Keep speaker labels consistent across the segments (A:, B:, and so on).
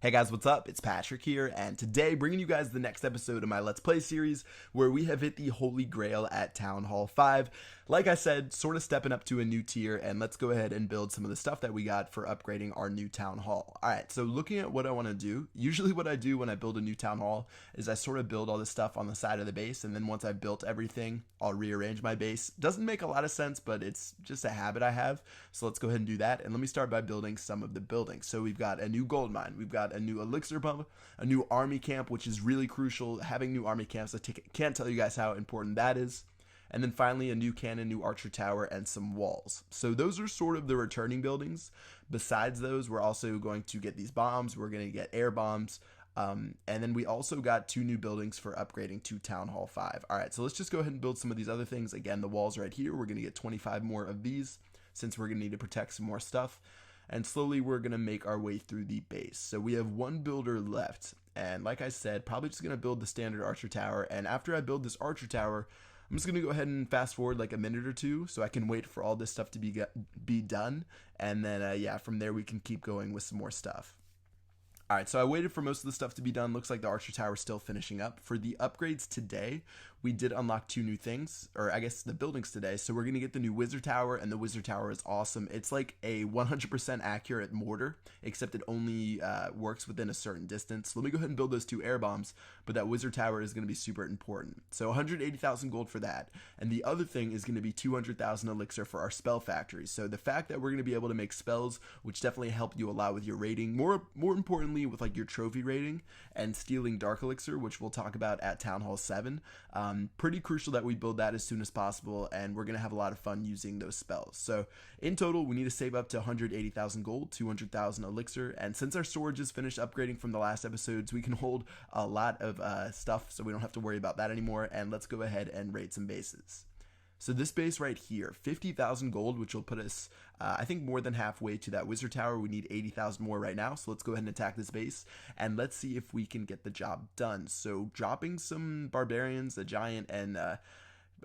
A: Hey guys, what's up? It's Patrick here, and today bringing you guys the next episode of my Let's Play series where we have hit the Holy Grail at Town Hall 5. Like I said, sort of stepping up to a new tier, and let's go ahead and build some of the stuff that we got for upgrading our new Town Hall. Alright, so looking at what I want to do, usually what I do when I build a new Town Hall is I sort of build all this stuff on the side of the base, and then once I've built everything, I'll rearrange my base. Doesn't make a lot of sense, but it's just a habit I have, so let's go ahead and do that, and let me start by building some of the buildings. So we've got a new gold mine, we've got a new elixir pump, a new army camp, which is really crucial. Having new army camps, I can't tell you guys how important that is. And then finally a new cannon, new archer tower, and some walls. So those are sort of the returning buildings. Besides those, we're also going to get these bombs. We're going to get air bombs. And then we also got 2 new buildings for upgrading to Town Hall 5. Alright, so let's just go ahead and build some of these other things. Again, the walls right here. We're going to get 25 more of these since we're going to need to protect some more stuff. And slowly we're going to make our way through the base. So we have 1 builder left. And like I said, probably just going to build the standard archer tower. And after I build this archer tower, I'm just going to go ahead and fast forward like a minute or two so I can wait for all this stuff to be done. And then, yeah, from there we can keep going with some more stuff. Alright, so I waited for most of the stuff to be done. Looks like the archer tower is still finishing up. For the upgrades today, we did unlock 2 new things, or I guess the buildings today. So we're going to get the new wizard tower, and the wizard tower is awesome. It's like a 100% accurate mortar, except it only works within a certain distance. So let me go ahead and build those 2 air bombs, but that wizard tower is going to be super important. So 180,000 gold for that, and the other thing is going to be 200,000 elixir for our spell factory. So the fact that we're going to be able to make spells, which definitely help you a lot with your rating, more importantly with like your trophy rating and stealing dark elixir, which we'll talk about at Town Hall 7. Pretty crucial that we build that as soon as possible, and we're gonna have a lot of fun using those spells. So in total, we need to save up to 180,000 gold, 200,000 elixir, and since our storage is finished upgrading from the last episodes, we can hold a lot of stuff, so we don't have to worry about that anymore. And let's go ahead and raid some bases. So this base right here, 50,000 gold, which will put us, I think, more than halfway to that wizard tower. We need 80,000 more right now, so let's go ahead and attack this base, and let's see if we can get the job done. So dropping some barbarians, a giant, and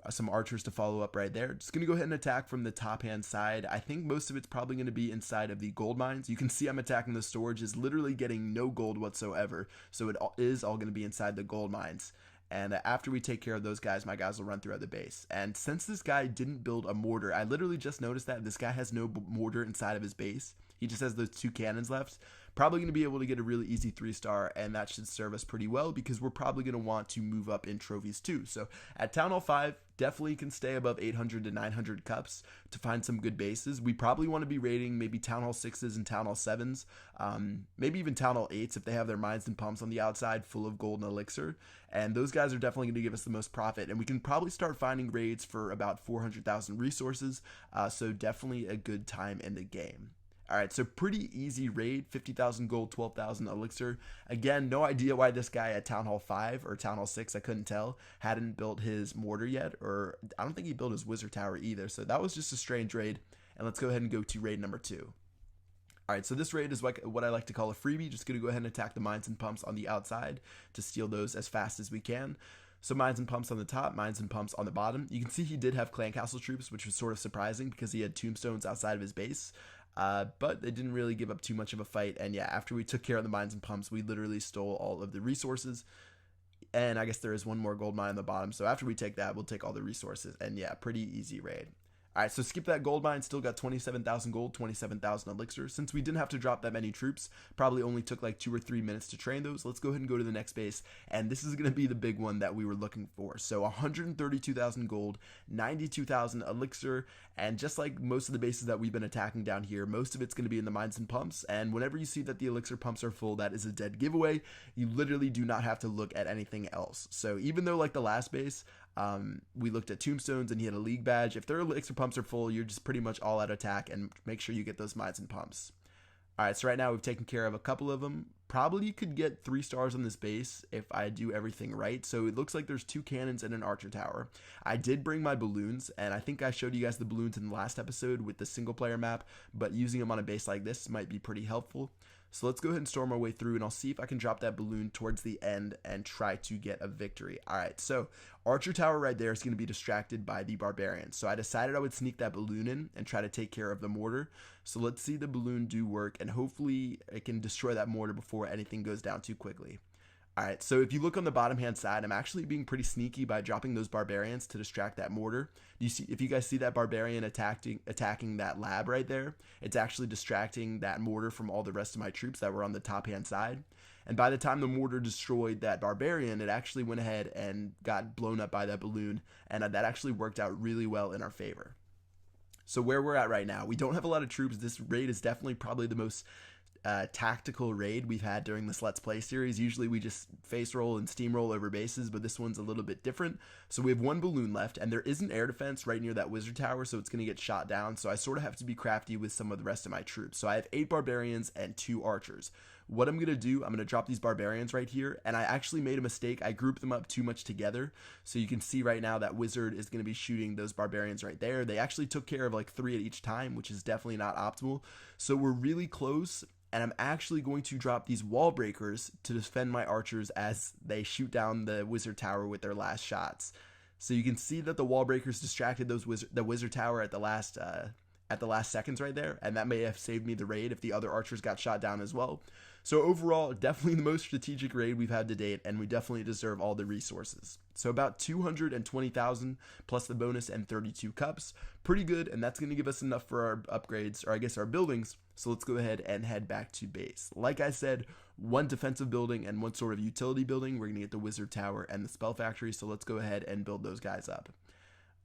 A: some archers to follow up right there. Just going to go ahead and attack from the top hand side. I think most of it's probably going to be inside of the gold mines. You can see I'm attacking the storage, is literally getting no gold whatsoever, so it is all going to be inside the gold mines. And after we take care of those guys, my guys will run throughout the base. And since this guy didn't build a mortar, I literally just noticed that this guy has no mortar inside of his base. He just has those 2 cannons left. Probably going to be able to get a really easy 3-star, and that should serve us pretty well because we're probably going to want to move up in trophies too. So at Town Hall 5, definitely can stay above 800 to 900 cups to find some good bases. We probably want to be raiding maybe Town Hall 6s and Town Hall 7s, maybe even Town Hall 8s if they have their mines and pumps on the outside full of gold and elixir. And those guys are definitely going to give us the most profit, and we can probably start finding raids for about 400,000 resources, so definitely a good time in the game. Alright, so pretty easy raid, 50,000 gold, 12,000 elixir. Again, no idea why this guy at Town Hall 5 or Town Hall 6, I couldn't tell, hadn't built his mortar yet, or I don't think he built his wizard tower either, so that was just a strange raid. And let's go ahead and go to raid number 2. Alright, so this raid is like what I like to call a freebie. Just going to go ahead and attack the mines and pumps on the outside to steal those as fast as we can. So mines and pumps on the top, mines and pumps on the bottom. You can see he did have clan castle troops, which was sort of surprising because he had tombstones outside of his base. But they didn't really give up too much of a fight, and yeah, after we took care of the mines and pumps, we literally stole all of the resources, and I guess there is one more gold mine on the bottom, so after we take that, we'll take all the resources, and yeah, pretty easy raid. Alright, so skip that gold mine, still got 27,000 gold, 27,000 elixir. Since we didn't have to drop that many troops, probably only took like 2 or 3 minutes to train those, let's go ahead and go to the next base, and this is going to be the big one that we were looking for. So 132,000 gold, 92,000 elixir, and just like most of the bases that we've been attacking down here, most of it's going to be in the mines and pumps, and whenever you see that the elixir pumps are full, that is a dead giveaway. You literally do not have to look at anything else. So even though like the last base, we looked at tombstones and he had a league badge, if their elixir pumps are full, you're just pretty much all out attack, and make sure you get those mines and pumps. Alright, so right now we've taken care of a couple of them. Probably could get 3 stars on this base if I do everything right. So it looks like there's 2 cannons and an archer tower. I did bring my balloons, and I think I showed you guys the balloons in the last episode with the single player map, but using them on a base like this might be pretty helpful. So let's go ahead and storm our way through, and I'll see if I can drop that balloon towards the end and try to get a victory. All right, so Archer Tower right there is going to be distracted by the Barbarians. So I decided I would sneak that balloon in and try to take care of the mortar. So let's see the balloon do work, and hopefully it can destroy that mortar before anything goes down too quickly. Alright, so if you look on the bottom hand side, I'm actually being pretty sneaky by dropping those barbarians to distract that mortar. You see, if you guys see that barbarian attacking that lab right there, it's actually distracting that mortar from all the rest of my troops that were on the top hand side. And by the time the mortar destroyed that barbarian, it actually went ahead and got blown up by that balloon, and that actually worked out really well in our favor. So where we're at right now, we don't have a lot of troops. This raid is definitely probably the most tactical raid we've had during this Let's Play series. Usually we just face roll and steamroll over bases, but this one's a little bit different. So we have one balloon left, and there is an air defense right near that wizard tower, so it's going to get shot down. So I sort of have to be crafty with some of the rest of my troops. So I have 8 barbarians and 2 archers. What I'm going to do, I'm going to drop these barbarians right here, and I actually made a mistake. I grouped them up too much together. So you can see right now that wizard is going to be shooting those barbarians right there. They actually took care of like 3 at each time, which is definitely not optimal. So we're really close, and I'm actually going to drop these wall breakers to defend my archers as they shoot down the wizard tower with their last shots. So you can see that the wall breakers distracted the wizard tower at the last seconds right there, and that may have saved me the raid if the other archers got shot down as well. So overall, definitely the most strategic raid we've had to date, and we definitely deserve all the resources. So about 220,000 plus the bonus and 32 cups. Pretty good, and that's going to give us enough for our upgrades, or I guess our buildings. So let's go ahead and head back to base. Like I said, one defensive building and one sort of utility building. We're going to get the wizard tower and the spell factory, so let's go ahead and build those guys up.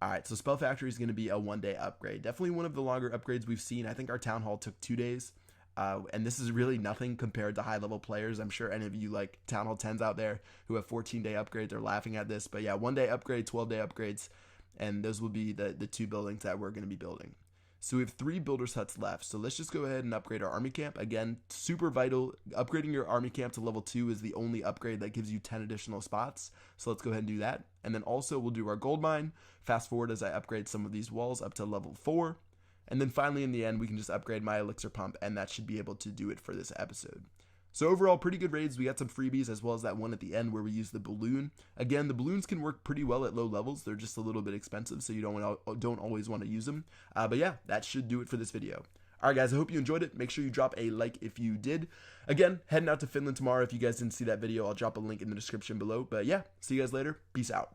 A: Alright, so Spell Factory is going to be a 1-day upgrade. Definitely one of the longer upgrades we've seen. I think our Town Hall took 2 days. And this is really nothing compared to high-level players. I'm sure any of you like Town Hall 10s out there who have 14-day upgrades are laughing at this. But yeah, 1-day upgrade, 12-day upgrades. And those will be the 2 buildings that we're going to be building. So we have 3 builders huts left. So let's just go ahead and upgrade our army camp. Again, super vital. Upgrading your army camp to level 2 is the only upgrade that gives you 10 additional spots. So let's go ahead and do that. And then also we'll do our gold mine. Fast forward as I upgrade some of these walls up to level 4. And then finally in the end, we can just upgrade my elixir pump, and that should be able to do it for this episode. So overall, pretty good raids. We got some freebies, as well as that one at the end where we use the balloon. Again, the balloons can work pretty well at low levels. They're just a little bit expensive, so you don't always want to use them. But yeah, that should do it for this video. Alright guys, I hope you enjoyed it. Make sure you drop a like if you did. Again, heading out to Finland tomorrow. If you guys didn't see that video, I'll drop a link in the description below. But yeah, see you guys later. Peace out.